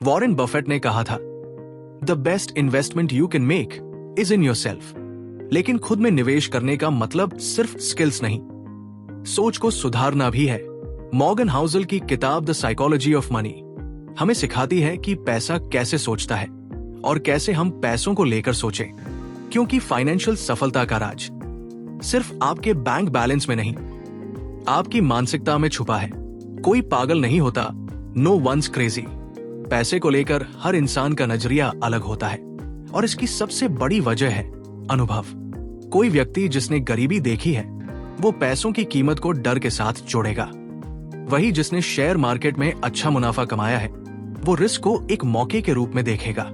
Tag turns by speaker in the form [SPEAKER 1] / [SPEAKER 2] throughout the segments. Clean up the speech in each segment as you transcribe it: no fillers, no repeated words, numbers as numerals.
[SPEAKER 1] Warren Buffett ने कहा था, the best investment you can make is in yourself. लेकिन खुद में निवेश करने का मतलब सिर्फ स्किल्स नहीं, सोच को सुधारना भी है। मॉर्गन हाउसल की किताब द साइकोलॉजी ऑफ मनी हमें सिखाती है कि पैसा कैसे सोचता है और कैसे हम पैसों को लेकर सोचें, क्योंकि फाइनेंशियल सफलता का राज सिर्फ आपके बैंक बैलेंस में नहीं, आपकी मानसिकता में छुपा है। कोई पागल नहीं होता, नो वंस क्रेजी। पैसे को लेकर हर इंसान का नजरिया अलग होता है और इसकी सबसे बड़ी वजह है अनुभव। कोई व्यक्ति जिसने गरीबी देखी है वो पैसों की कीमत को डर के साथ जोड़ेगा। वही जिसने शेयर मार्केट में अच्छा मुनाफा कमाया है वो रिस्क को एक मौके के रूप में देखेगा।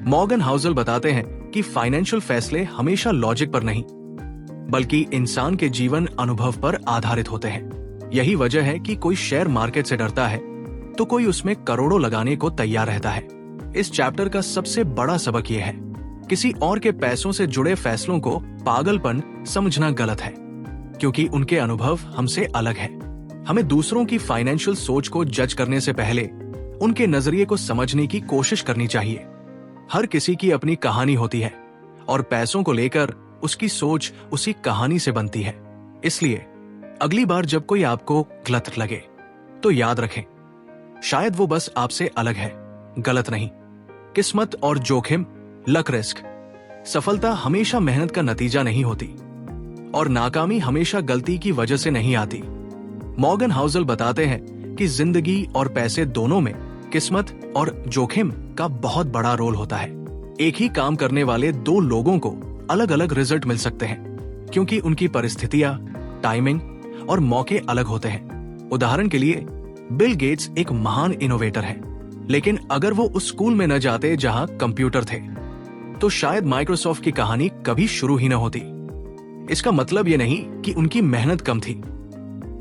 [SPEAKER 1] मॉर्गन हाउसल बताते हैं कि फाइनेंशियल फैसले हमेशा लॉजिक पर नहीं बल्कि इंसान के जीवन अनुभव पर आधारित होते हैं। यही वजह है कि कोई शेयर मार्केट से डरता है तो कोई उसमें करोड़ों लगाने को तैयार रहता है। इस चैप्टर का सबसे बड़ा सबक यह है, किसी और के पैसों से जुड़े फैसलों को पागलपन समझना गलत है, क्योंकि उनके अनुभव हमसे अलग है। हमें दूसरों की फाइनेंशियल सोच को जज करने से पहले उनके नजरिए को समझने की कोशिश करनी चाहिए। हर किसी की अपनी कहानी होती है और पैसों को लेकर उसकी सोच उसी कहानी से बनती है। इसलिए अगली बार जब कोई आपको गलत लगे तो याद रखें, शायद वो बस आपसे अलग है, गलत नहीं। किस्मत और जोखिम, लक, रिस्क, सफलता हमेशा मेहनत का नतीजा नहीं होती और नाकामी हमेशा गलती की वजह से नहीं आती। मॉर्गन हाउसल बताते हैं कि जिंदगी और पैसे दोनों में किस्मत और जोखिम का बहुत बड़ा रोल होता है। एक ही काम करने वाले दो लोगों को अलग अलग रिजल्ट मिल सकते हैं, क्योंकि उनकी परिस्थितियां, टाइमिंग और मौके अलग होते हैं। उदाहरण के लिए बिल गेट्स एक महान इनोवेटर है, लेकिन अगर वो उस स्कूल में न जाते जहां कंप्यूटर थे तो शायद माइक्रोसॉफ्ट की कहानी कभी शुरू ही न होती। इसका मतलब ये नहीं कि उनकी मेहनत कम थी,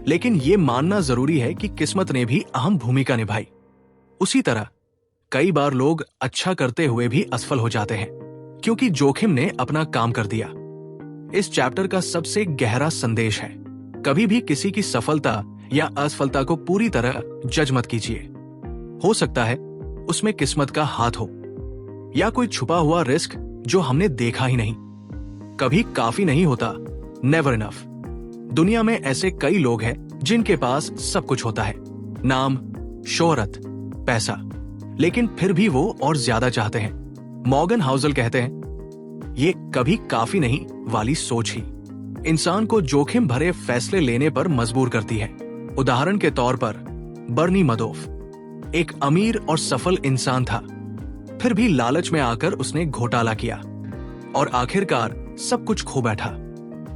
[SPEAKER 1] लेकिन ये मानना जरूरी है कि किस्मत ने भी अहम भूमिका निभाई। उसी तरह कई बार लोग अच्छा करते हुए भी असफल हो जाते हैं, क्योंकि जोखिम ने अपना काम कर दिया। इस चैप्टर का सबसे गहरा संदेश है, कभी भी किसी की सफलता या असफलता को पूरी तरह जज मत कीजिए। हो सकता है उसमें किस्मत का हाथ हो या कोई छुपा हुआ रिस्क जो हमने देखा ही नहीं। कभी काफी नहीं होता, नेवर इनफ। दुनिया में ऐसे कई लोग हैं जिनके पास सब कुछ होता है, नाम, शोहरत, पैसा, लेकिन फिर भी वो और ज्यादा चाहते हैं। मॉर्गन हाउसल कहते हैं, ये कभी काफी नहीं वाली सोच ही इंसान को जोखिम भरे फैसले लेने पर मजबूर करती है। उदाहरण के तौर पर बर्नी मदोफ एक अमीर और सफल इंसान था, फिर भी लालच में आकर उसने घोटाला किया और आखिरकार सब कुछ खो बैठा।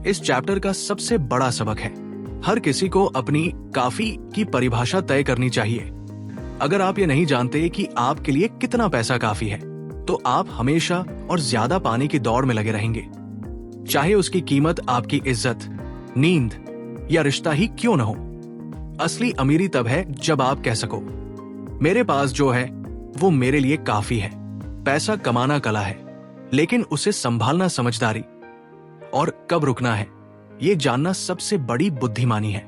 [SPEAKER 1] इस चैप्टर का सबसे बड़ा सबक है, हर किसी को अपनी काफी की परिभाषा तय करनी चाहिए। अगर आप ये नहीं जानते कि आपके लिए कितना पैसा काफी है, तो आप हमेशा और ज्यादा पाने की दौड़ में लगे रहेंगे, चाहे उसकी कीमत आपकी इज्जत, नींद या रिश्ता ही क्यों न हो। असली अमीरी तब है जब आप कह सको, मेरे पास जो है वो मेरे लिए काफी है। पैसा कमाना कला है, लेकिन उसे संभालना समझदारी, और कब रुकना है ये जानना सबसे बड़ी बुद्धिमानी है।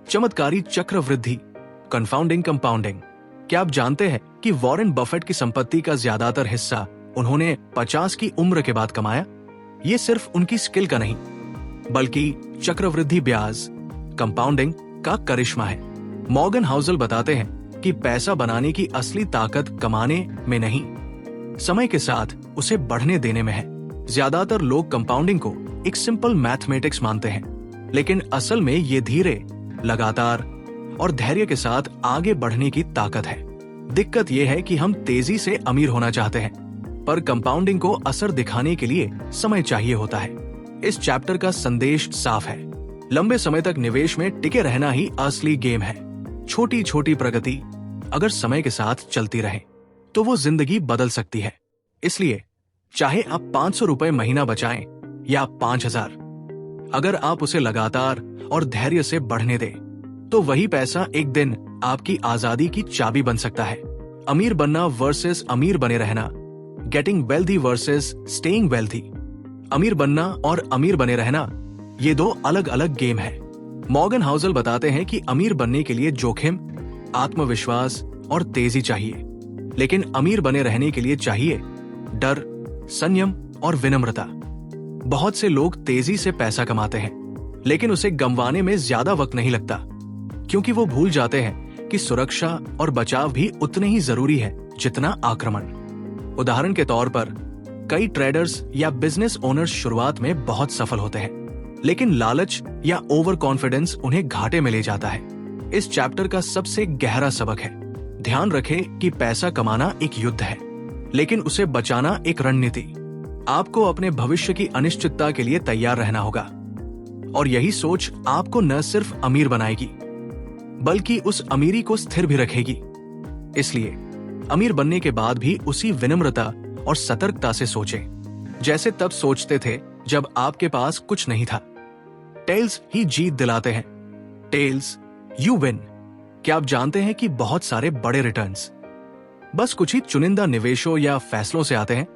[SPEAKER 1] चमत्कारी चक्रवृद्धि, कंफाउंडिंग कंपाउंडिंग। क्या आप जानते हैं कि वॉरेन बफेट की संपत्ति का ज्यादातर हिस्सा उन्होंने 50 की उम्र के बाद कमाया? ये सिर्फ उनकी स्किल का नहीं, बल्कि चक्रवृद्धि ब्याज, कंपाउंडिंग का करिश्मा है। मॉर्गन हाउसल बताते हैं कि पैसा बनाने की असली ताकत कमाने में नहीं, समय के साथ उसे बढ़ने देने में है। ज्यादातर लोग कंपाउंडिंग को एक सिंपल मैथमेटिक्स मानते हैं, लेकिन असल में ये धीरे, लगातार और धैर्य के साथ आगे बढ़ने की ताकत है। दिक्कत यह है कि हम तेजी से अमीर होना चाहते हैं, पर कंपाउंडिंग को असर दिखाने के लिए समय चाहिए होता है। इस चैप्टर का संदेश साफ है, लंबे समय तक निवेश में टिके रहना ही असली गेम है। छोटी छोटी प्रगति अगर समय के साथ चलती रहे तो वो जिंदगी बदल सकती है। इसलिए चाहे आप 500 रुपए महीना बचाएं या 5000, अगर आप उसे लगातार और धैर्य से बढ़ने दें तो वही पैसा एक दिन आपकी आजादी की चाबी बन सकता है। अमीर बनना वर्सेस अमीर बने रहना, getting wealthy versus staying wealthy. अमीर बनना और अमीर बने रहना ये दो अलग अलग गेम है। मॉर्गन हाउसल बताते हैं कि अमीर बनने के लिए जोखिम, आत्मविश्वास और तेजी चाहिए, लेकिन अमीर बने रहने के लिए चाहिए डर, संयम और विनम्रता। बहुत से लोग तेजी से पैसा कमाते हैं, लेकिन उसे गंवाने में ज्यादा वक्त नहीं लगता, क्योंकि वो भूल जाते हैं कि सुरक्षा और बचाव भी उतने ही जरूरी है जितना आक्रमण। उदाहरण के तौर पर कई ट्रेडर्स या बिजनेस ओनर्स शुरुआत में बहुत सफल होते हैं, लेकिन लालच या ओवर कॉन्फिडेंस उन्हें घाटे में ले जाता है। इस चैप्टर का सबसे गहरा सबक है, ध्यान रखें कि पैसा कमाना एक युद्ध है, लेकिन उसे बचाना एक रणनीति। आपको अपने भविष्य की अनिश्चितता के लिए तैयार रहना होगा, और यही सोच आपको न सिर्फ अमीर बनाएगी बल्कि उस अमीरी को स्थिर भी रखेगी। इसलिए अमीर बनने के बाद भी उसी विनम्रता और सतर्कता से सोचें जैसे तब सोचते थे जब आपके पास कुछ नहीं था। टेल्स ही जीत दिलाते हैं। Tails, you win. क्या आप जानते हैं कि बहुत सारे बड़े रिटर्न्स बस कुछ ही चुनिंदा निवेशों या फैसलों से आते हैं?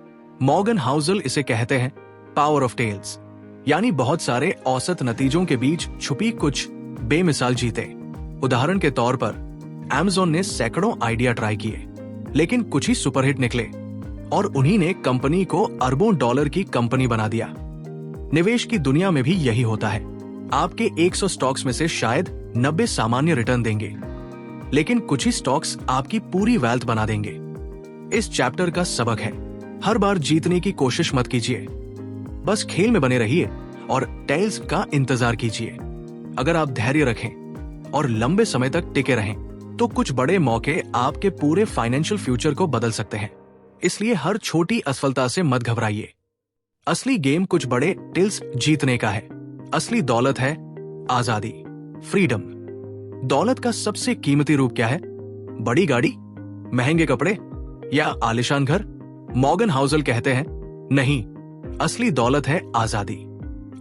[SPEAKER 1] मॉर्गन हाउसल इसे कहते हैं पावर ऑफ टेल्स, यानी बहुत सारे औसत नतीजों के बीच छुपी कुछ बेमिसाल जीते। उदाहरण के तौर पर Amazon ने सैकड़ों आइडिया ट्राई किए, लेकिन कुछ ही सुपरहिट निकले और उन्हीं ने कंपनी को अरबों डॉलर की कंपनी बना दिया। निवेश की दुनिया में भी यही होता है। आपके 100 स्टॉक्स में से शायद 90 सामान्य रिटर्न देंगे, लेकिन कुछ ही स्टॉक्स आपकी पूरी वेल्थ बना देंगे। इस चैप्टर का सबक है, हर बार जीतने की कोशिश मत कीजिए, बस खेल में बने रहिए और टेल्स का इंतजार कीजिए। अगर आप धैर्य रखें और लंबे समय तक टिके रहें, तो कुछ बड़े मौके आपके पूरे फाइनेंशियल फ्यूचर को बदल सकते हैं। इसलिए हर छोटी असफलता से मत घबराइए। असली गेम कुछ बड़े टेल्स जीतने का है। असली दौलत है आजादी, फ्रीडम। दौलत का सबसे कीमती रूप क्या है? बड़ी गाड़ी, महंगे कपड़े या आलिशान घर? मॉर्गन हाउसल कहते हैं नहीं, असली दौलत है आजादी।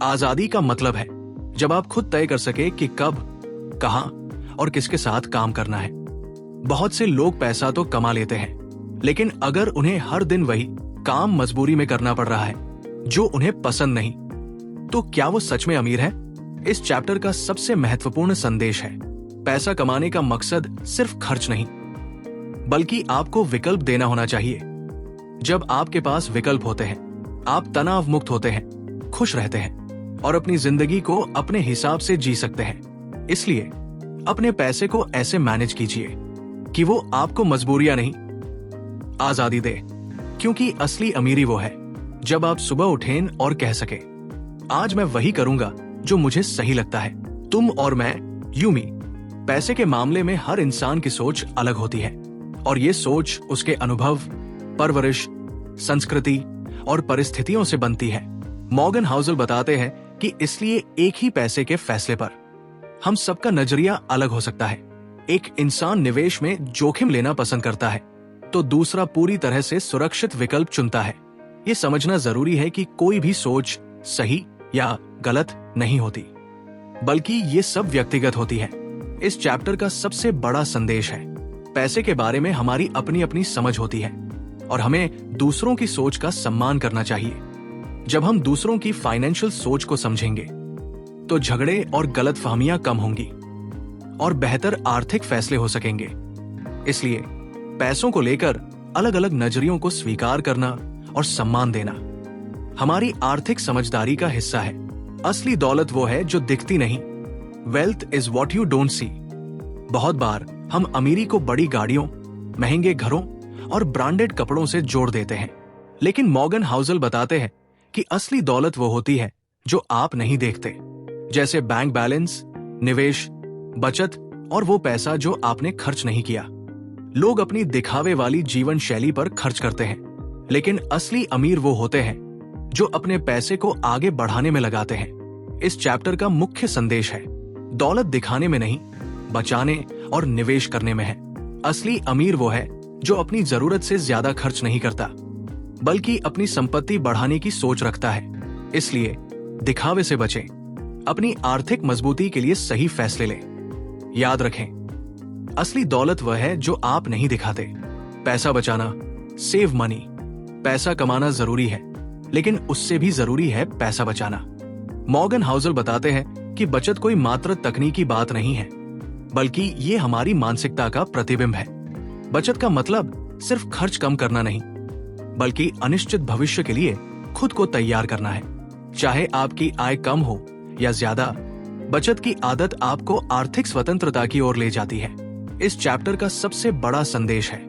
[SPEAKER 1] आजादी का मतलब है जब आप खुद तय कर सके कि कब, कहां और किसके साथ काम करना है। बहुत से लोग पैसा तो कमा लेते हैं, लेकिन अगर उन्हें हर दिन वही काम मजबूरी में करना पड़ रहा है जो उन्हें पसंद नहीं, तो क्या वो सच में अमीर है? इस चैप्टर का सबसे महत्वपूर्ण संदेश है, पैसा कमाने का मकसद सिर्फ खर्च नहीं, बल्कि आपको विकल्प देना होना चाहिए। जब आपके पास विकल्प होते हैं, आप तनाव मुक्त होते हैं, खुश रहते हैं और अपनी जिंदगी को अपने हिसाब से जी सकते हैं। इसलिए अपने पैसे को ऐसे मैनेज कीजिए कि वो आपको मजबूरियां नहीं, आजादी दे। क्योंकि असली अमीरी वो है जब आप सुबह उठें और कह सके, आज मैं वही करूंगा जो मुझे सही लगता है। तुम और मैं, यूमी। पैसे के मामले में हर इंसान की सोच अलग होती है, और ये सोच उसके अनुभव, परवरिश, संस्कृति और परिस्थितियों से बनती है। मॉर्गन हाउसल बताते हैं कि इसलिए एक ही पैसे के फैसले पर हम सबका नजरिया अलग हो सकता है। एक इंसान निवेश में जोखिम लेना पसंद करता है, तो दूसरा पूरी तरह से सुरक्षित विकल्प चुनता है। ये समझना जरूरी है कि कोई भी सोच सही या गलत नहीं होती, बल्कि ये सब व्यक्तिगत होती है। इस चैप्टर का सबसे बड़ा संदेश है, पैसे के बारे में हमारी अपनी अपनी समझ होती है और हमें दूसरों की सोच का सम्मान करना चाहिए। जब हम दूसरों की फाइनेंशियल सोच को समझेंगे, तो झगड़े और गलतफहमियां कम होंगी और बेहतर आर्थिक फैसले हो सकेंगे। इसलिए पैसों को लेकर अलग अलग नजरियों को स्वीकार करना और सम्मान देना हमारी आर्थिक समझदारी का हिस्सा है। असली दौलत वो है जो दिखती नहीं। Wealth is what you don't see. बहुत बार हम अमीरी को बड़ी गाड़ियों, महंगे घरों और ब्रांडेड कपड़ों से जोड़ देते हैं, लेकिन मॉर्गन हाउसल बताते हैं कि असली दौलत वो होती है जो आप नहीं देखते, जैसे बैंक बैलेंस, निवेश, बचत और वो पैसा जो आपने खर्च नहीं किया। लोग अपनी दिखावे वाली जीवन शैली पर खर्च करते हैं, लेकिन असली अमीर वो होते हैं जो अपने पैसे को आगे बढ़ाने में लगाते हैं। इस चैप्टर का मुख्य संदेश है, दौलत दिखाने में नहीं, बचाने और निवेश करने में है। असली अमीर वो है जो अपनी जरूरत से ज्यादा खर्च नहीं करता, बल्कि अपनी संपत्ति बढ़ाने की सोच रखता है। इसलिए दिखावे से बचें, अपनी आर्थिक मजबूती के लिए सही फैसले लें। याद रखें, असली दौलत वह है जो आप नहीं दिखाते। पैसा बचाना, सेव मनी। पैसा कमाना जरूरी है, लेकिन उससे भी जरूरी है पैसा बचाना। मॉर्गन हाउसल बताते हैं कि बचत कोई मात्र तकनीकी बात नहीं है, बल्कि ये हमारी मानसिकता का प्रतिबिंब है। बचत का मतलब सिर्फ खर्च कम करना नहीं, बल्कि अनिश्चित भविष्य के लिए खुद को तैयार करना है। चाहे आपकी आय कम हो या ज्यादा, बचत की आदत आपको आर्थिक स्वतंत्रता की ओर ले जाती है। इस चैप्टर का सबसे बड़ा संदेश है,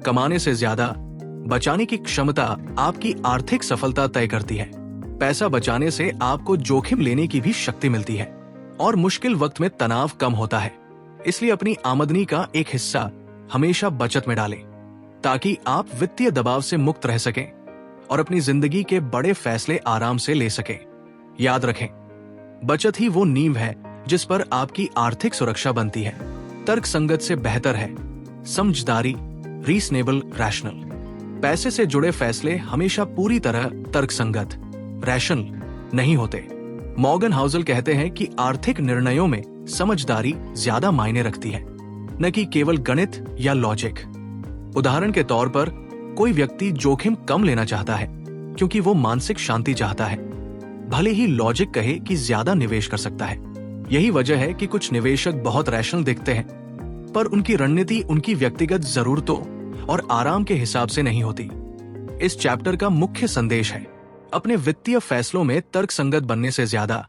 [SPEAKER 1] कमाने से ज्यादा बचाने की क्षमता आपकी आर्थिक सफलता तय करती है। पैसा बचाने से आपको जोखिम लेने की भी शक्ति मिलती है और मुश्किल वक्त में तनाव कम होता है। इसलिए अपनी आमदनी का एक हिस्सा हमेशा बचत में डालें, ताकि आप वित्तीय दबाव से मुक्त रह सकें और अपनी जिंदगी के बड़े फैसले आराम से ले सकें। याद रखें, बचत ही वो नींव है जिस पर आपकी आर्थिक सुरक्षा बनती है। तर्क संगत से बेहतर है समझदारी, रीजनेबल, रैशनल। पैसे से जुड़े फैसले हमेशा पूरी तरह तर्क संगत, रैशनल नहीं होते। मॉर्गन हाउसल कहते हैं कि आर्थिक निर्णयों में समझदारी ज्यादा मायने रखती है, न कि केवल गणित या लॉजिक। उदाहरण के तौर पर, कोई व्यक्ति जोखिम कम लेना चाहता है क्योंकि वो मानसिक शांति चाहता है, भले ही लॉजिक कहे कि ज्यादा निवेश कर सकता है। यही वजह है कि कुछ निवेशक बहुत रैशनल दिखते हैं, पर उनकी रणनीति उनकी व्यक्तिगत जरूरतों और आराम के हिसाब से नहीं होती। इस चैप्टर का मुख्य संदेश है, अपने वित्तीय फैसलों में तर्कसंगत बनने से ज्यादा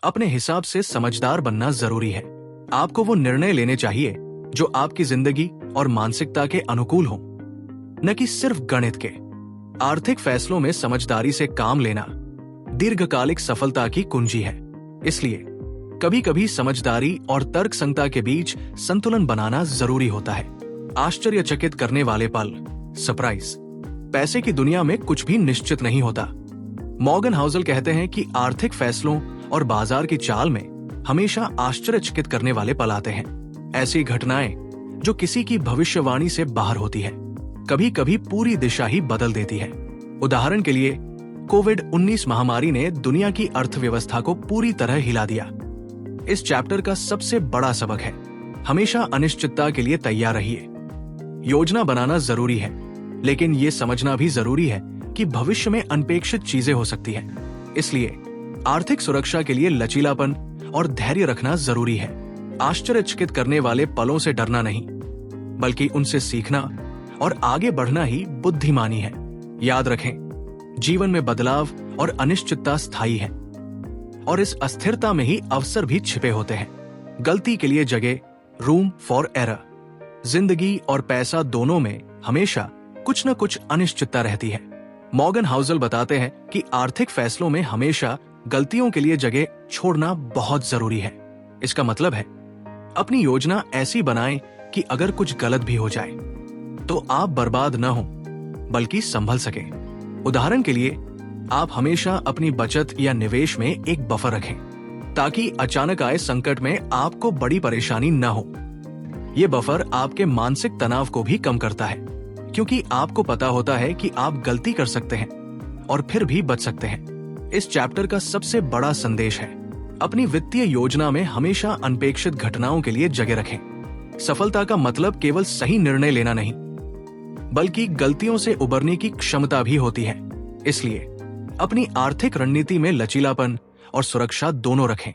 [SPEAKER 1] अपने हिसाब से समझदार बनना जरूरी है। आपको वो निर्णय लेने चाहिए जो आपकी जिंदगी और मानसिकता के अनुकूल हो, न कि सिर्फ गणित के। आर्थिक फैसलों में समझदारी से काम लेना दीर्घकालिक सफलता की कुंजी है। इसलिए कभी कभी समझदारी और तर्कसंगता के बीच संतुलन बनाना जरूरी होता है। आश्चर्यचकित करने वाले पल, सरप्राइज। पैसे की दुनिया में कुछ भी निश्चित नहीं होता। मॉर्गन हाउसल कहते हैं कि आर्थिक फैसलों और बाजार की चाल में हमेशा आश्चर्यचकित करने वाले पल आते हैं। ऐसी घटनाएं जो किसी की भविष्यवाणी से बाहर होती है, कभी कभी पूरी दिशा ही बदल देती है। उदाहरण के लिए, कोविड-19 महामारी ने दुनिया की अर्थव्यवस्था को पूरी तरह हिला दिया। इस चैप्टर का सबसे बड़ा सबक है, हमेशा अनिश्चितता के लिए तैयार रहिए। योजना बनाना जरूरी है, लेकिन ये समझना भी जरूरी है कि भविष्य में अनपेक्षित चीजें हो सकती हैं। इसलिए आर्थिक सुरक्षा के लिए लचीलापन और धैर्य रखना जरूरी है। आश्चर्यचकित करने वाले पलों से डरना नहीं, बल्कि उनसे सीखना और आगे बढ़ना ही बुद्धिमानी है। याद रखें, जीवन में बदलाव और अनिश्चितता स्थायी है, और इस अस्थिरता में ही अवसर भी छिपे होते हैं। गलती के लिए जगह, रूम फॉर एरर। जिंदगी और पैसा दोनों में हमेशा कुछ न कुछ अनिश्चितता रहती है। मॉर्गन हाउसल बताते हैं कि आर्थिक फैसलों में हमेशा गलतियों के लिए जगह छोड़ना बहुत जरूरी है। इसका मतलब है, अपनी योजना ऐसी बनाएं कि अगर कुछ गलत भी हो जाए तो आप बर्बाद न हो, बल्कि संभल सके। उदाहरण के लिए, आप हमेशा अपनी बचत या निवेश में एक बफर रखें, ताकि अचानक आए संकट में आपको बड़ी परेशानी न हो। ये बफर आपके मानसिक तनाव को भी कम करता है, क्योंकि आपको पता होता है कि आप गलती कर सकते हैं और फिर भी बच सकते हैं। इस चैप्टर का सबसे बड़ा संदेश है, अपनी वित्तीय योजना में हमेशा अनपेक्षित घटनाओं के लिए जगह रखें। सफलता का मतलब केवल सही निर्णय लेना नहीं, बल्कि गलतियों से उबरने की क्षमता भी होती है। इसलिए अपनी आर्थिक रणनीति में लचीलापन और सुरक्षा दोनों रखें।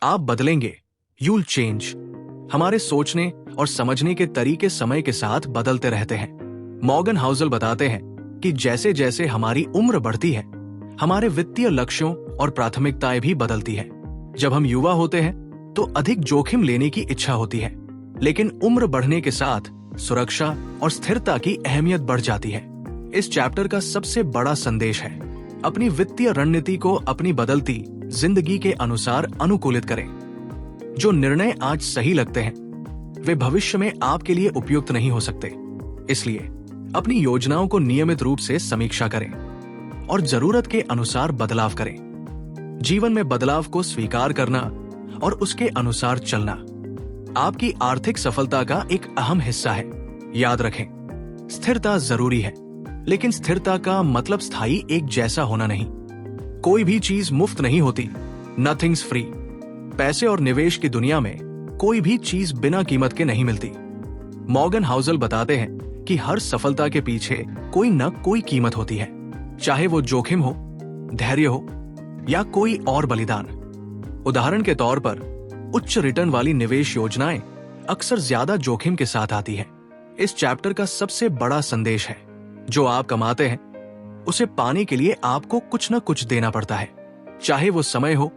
[SPEAKER 1] आप बदलेंगे, यूल चेंज। हमारे सोचने और समझने के तरीके समय के साथ बदलते रहते हैं। मॉर्गन हाउसल बताते हैं कि जैसे जैसे हमारी उम्र बढ़ती है, हमारे वित्तीय लक्ष्यों और प्राथमिकताएं भी बदलती है। जब हम युवा होते हैं तो अधिक जोखिम लेने की इच्छा होती है, लेकिन उम्र बढ़ने के साथ सुरक्षा और स्थिरता की अहमियत बढ़ जाती है। इस चैप्टर का सबसे बड़ा संदेश है, अपनी वित्तीय रणनीति को अपनी बदलती जिंदगी के अनुसार अनुकूलित करें। जो निर्णय आज सही लगते हैं, वे भविष्य में आपके लिए उपयुक्त नहीं हो सकते। इसलिए अपनी योजनाओं को नियमित रूप से समीक्षा करें और जरूरत के अनुसार बदलाव करें। जीवन में बदलाव को स्वीकार करना और उसके अनुसार चलना आपकी आर्थिक सफलता का एक अहम हिस्सा है। याद रखें, स्थिरता जरूरी है, लेकिन स्थिरता का मतलब स्थायी एक जैसा होना नहीं। कोई भी चीज मुफ्त नहीं होती, नथिंग्स फ्री। पैसे और निवेश की दुनिया में कोई भी चीज बिना कीमत के नहीं मिलती। मॉर्गन हाउसल बताते हैं कि हर सफलता के पीछे कोई न कोई कीमत होती है, चाहे वो जोखिम हो, धैर्य हो या कोई और बलिदान। उदाहरण के तौर पर, उच्च रिटर्न वाली निवेश योजनाएं अक्सर ज्यादा जोखिम के साथ आती है। इस चैप्टर का सबसे बड़ा संदेश है, जो आप कमाते हैं उसे पाने के लिए आपको कुछ न कुछ देना पड़ता है, चाहे वो समय हो,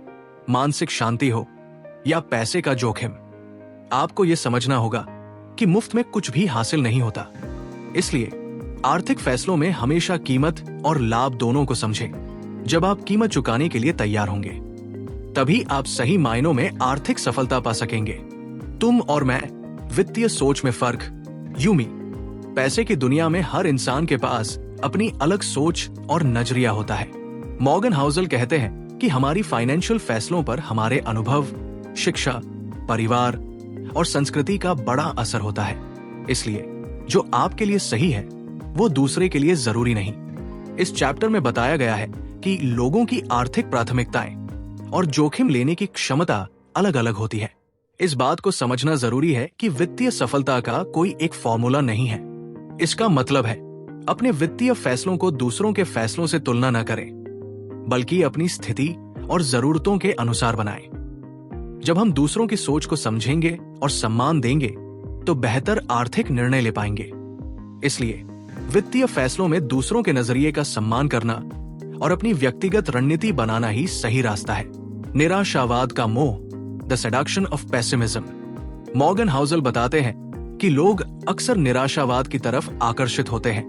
[SPEAKER 1] मानसिक शांति हो या पैसे का जोखिम। आपको यह समझना होगा कि मुफ्त में कुछ भी हासिल नहीं होता। इसलिए आर्थिक फैसलों में हमेशा कीमत और लाभ दोनों को समझें। जब आप कीमत चुकाने के लिए तैयार होंगे, तभी आप सही मायनों में आर्थिक सफलता पा सकेंगे। तुम और मैं, वित्तीय सोच में फर्क। यूमी, पैसे की दुनिया में हर इंसान के पास अपनी अलग सोच और नजरिया होता है। मॉर्गन हाउसल कहते हैं कि हमारी फाइनेंशियल फैसलों पर हमारे अनुभव, शिक्षा, परिवार और संस्कृति का बड़ा असर होता है। इसलिए जो आपके लिए सही है वो दूसरे के लिए जरूरी नहीं। इस चैप्टर में बताया गया है कि लोगों की आर्थिक प्राथमिकताएं और जोखिम लेने की क्षमता अलग अलग होती है। इस बात को समझना जरूरी है कि वित्तीय सफलता का कोई एक फॉर्मूला नहीं है। इसका मतलब है अपने वित्तीय फैसलों को दूसरों के फैसलों से तुलना न करें, बल्कि अपनी स्थिति और जरूरतों के अनुसार बनाएं। जब हम दूसरों की सोच को समझेंगे और सम्मान देंगे तो बेहतर आर्थिक निर्णय ले पाएंगे। इसलिए वित्तीय फैसलों में दूसरों के नजरिए का सम्मान करना और अपनी व्यक्तिगत रणनीति बनाना ही सही रास्ता है। निराशावाद का मोह, the seduction of pessimism. Morgan Housel बताते हैं कि लोग अक्सर निराशावाद की तरफ आकर्षित होते हैं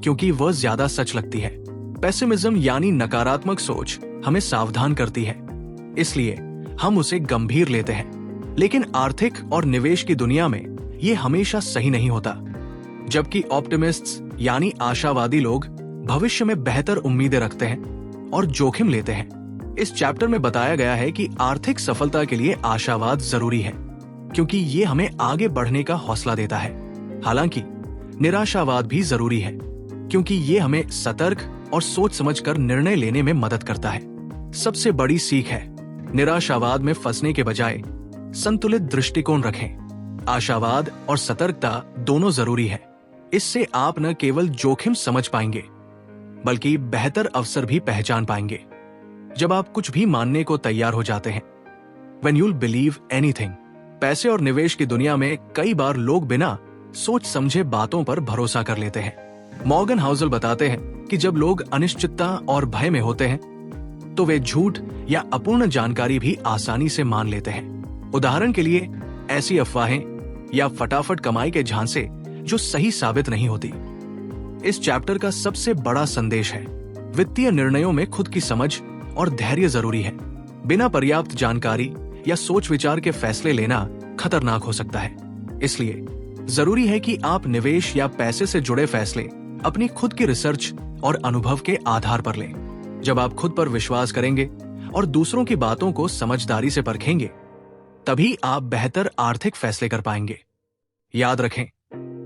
[SPEAKER 1] क्योंकि वह ज्यादा सच लगती है। पेसिमिज्म यानी नकारात्मक सोच हमें सावधान करती है, इसलिए हम उसे गंभीर लेते हैं। लेकिन आर्थिक और निवेश की दुनिया में ये हमेशा सही नहीं होता। जबकि ऑप्टिमिस्ट्स यानी आशावादी लोग भविष्य में बेहतर उम्मीदें रखते हैं और जोखिम लेते हैं। इस चैप्टर में बताया गया है कि आर्थिक सफलता के लिए आशावाद जरूरी है, क्योंकि ये हमें आगे बढ़ने का हौसला देता है। हालांकि निराशावाद भी जरूरी है, क्योंकि ये हमें सतर्क और सोच समझकर निर्णय लेने में मदद करता है। सबसे बड़ी सीख है, निराशावाद में फंसने के बजाय संतुलित दृष्टिकोण रखें। आशावाद और सतर्कता दोनों जरूरी है। इससे आप न केवल जोखिम समझ पाएंगे, बल्कि बेहतर अवसर भी पहचान पाएंगे। जब आप कुछ भी मानने को तैयार हो जाते हैं, when you'll believe anything। पैसे और निवेश की दुनिया में कई बार लोग बिना सोच समझे बातों पर भरोसा कर लेते हैं। मॉर्गन हाउसल बताते हैं कि जब लोग अनिश्चितता और भय में होते हैं, तो वे झूठ या अपूर्ण जानकारी भी आसानी से मान लेते हैं। उदाहरण के लिए, ऐसी अफवाहें या फटाफट कमाई के झांसे जो सही साबित नहीं होती। इस चैप्टर का सबसे बड़ा संदेश है, वित्तीय निर्णयों में खुद की समझ और धैर्य जरूरी है। बिना पर्याप्त जानकारी या सोच विचार के फैसले लेना खतरनाक हो सकता है। इसलिए जरूरी है कि आप निवेश या पैसे से जुड़े फैसले अपनी खुद की रिसर्च और अनुभव के आधार पर लें। जब आप खुद पर विश्वास करेंगे और दूसरों की बातों को समझदारी से परखेंगे, तभी आप बेहतर आर्थिक फैसले कर पाएंगे। याद रखें,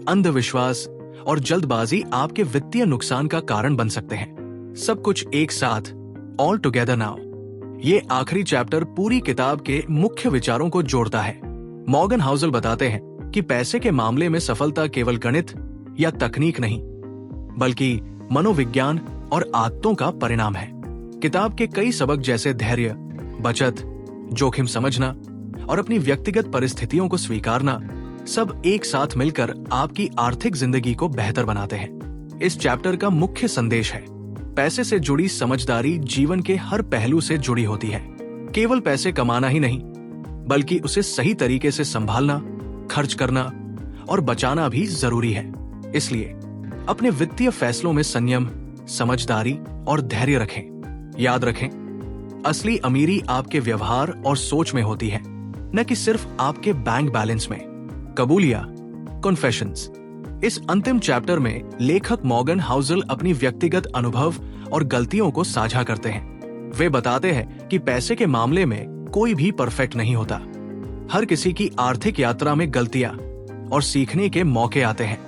[SPEAKER 1] अंधविश्वास और जल्दबाजी आपके वित्तीय नुकसान का कारण बन सकते हैं। सब कुछ एक साथ, ऑल टुगेदर नाउ। ये आखिरी चैप्टर पूरी किताब के मुख्य विचारों को जोड़ता है। मॉर्गन हाउसल बताते हैं कि पैसे के मामले में सफलता केवल गणित या तकनीक नहीं, बल्कि मनोविज्ञान और आदतों का परिणाम है। किताब के कई सबक जैसे धैर्य, बचत, जोखिम समझना और अपनी व्यक्तिगत परिस्थितियों को स्वीकारना, सब एक साथ मिलकर आपकी आर्थिक जिंदगी को बेहतर बनाते हैं। इस चैप्टर का मुख्य संदेश है, पैसे से जुड़ी समझदारी जीवन के हर पहलू से जुड़ी होती है। केवल पैसे कमाना ही नहीं, बल्कि उसे सही तरीके से संभालना, खर्च करना और बचाना भी जरूरी है। इसलिए अपने वित्तीय फैसलों में संयम, समझदारी और धैर्य रखें। याद रखें, असली अमीरी आपके व्यवहार और सोच में होती है, न कि सिर्फ आपके बैंक बैलेंस में। कबूलिया, कॉन्फेशंस। इस अंतिम चैप्टर में लेखक मॉर्गन हाउसल अपनी व्यक्तिगत अनुभव और गलतियों को साझा करते हैं। वे बताते हैं कि पैसे के मामले में कोई भी परफेक्ट नहीं होता। हर किसी की आर्थिक यात्रा में गलतियां और सीखने के मौके आते हैं।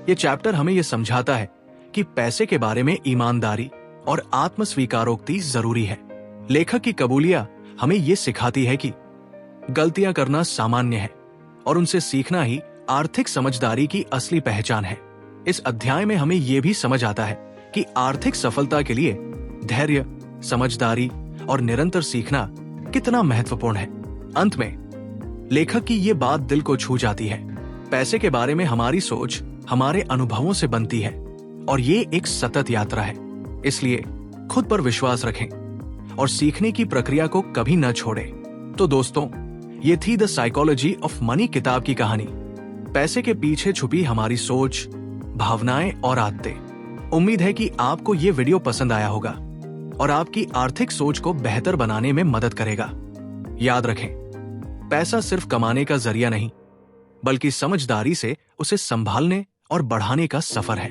[SPEAKER 1] ये चैप्टर हमें ये समझाता है कि पैसे के बारे में ईमानदारी और आत्मस्वीकारोक्ति जरूरी है। लेखक की कबूलिया हमें ये सिखाती है कि गलतियां करना सामान्य है और उनसे सीखना ही आर्थिक समझदारी की असली पहचान है। इस अध्याय में हमें यह भी समझ आता है कि आर्थिक सफलता के लिए धैर्य, समझदारी और निरंतर सीखना कितना महत्वपूर्ण है। अंत में लेखक की ये बात दिल को छू जाती है। पैसे के बारे में हमारी सोच हमारे अनुभवों से बनती है और ये एक सतत यात्रा है। इसलिए खुद पर विश्वास रखें और सीखने की प्रक्रिया को कभी न छोड़ें। तो दोस्तों, ये थी द साइकोलॉजी ऑफ मनी किताब की कहानी। पैसे के पीछे छुपी हमारी सोच, भावनाएं और आदतें। उम्मीद है कि आपको ये वीडियो पसंद आया होगा और आपकी आर्थिक सोच को बेहतर बनाने में मदद करेगा। याद रखें, पैसा सिर्फ कमाने का जरिया नहीं, बल्कि समझदारी से उसे संभालने और बढ़ाने का सफर है।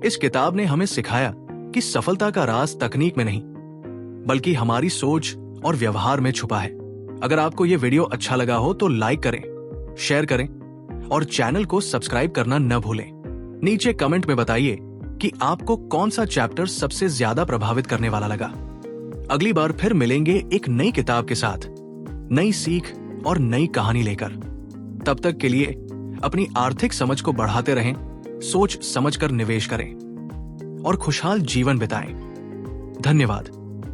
[SPEAKER 1] इस किताब ने हमें सिखाया कि सफलता का राज तकनीक में नहीं, बल्कि हमारी सोच और व्यवहार में छुपा है। अगर आपको यह वीडियो अच्छा लगा हो तो लाइक करें, शेयर करें और चैनल को सब्सक्राइब करना न भूलें। नीचे कमेंट में बताइए कि आपको कौन सा चैप्टर सबसे ज्यादा प्रभावित करने वाला लगा। अगली बार फिर मिलेंगे एक नई किताब के साथ, नई सीख और नई कहानी लेकर। तब तक के लिए अपनी आर्थिक समझ को बढ़ाते रहें, सोच समझकर निवेश करें और खुशहाल जीवन बिताएं। धन्यवाद।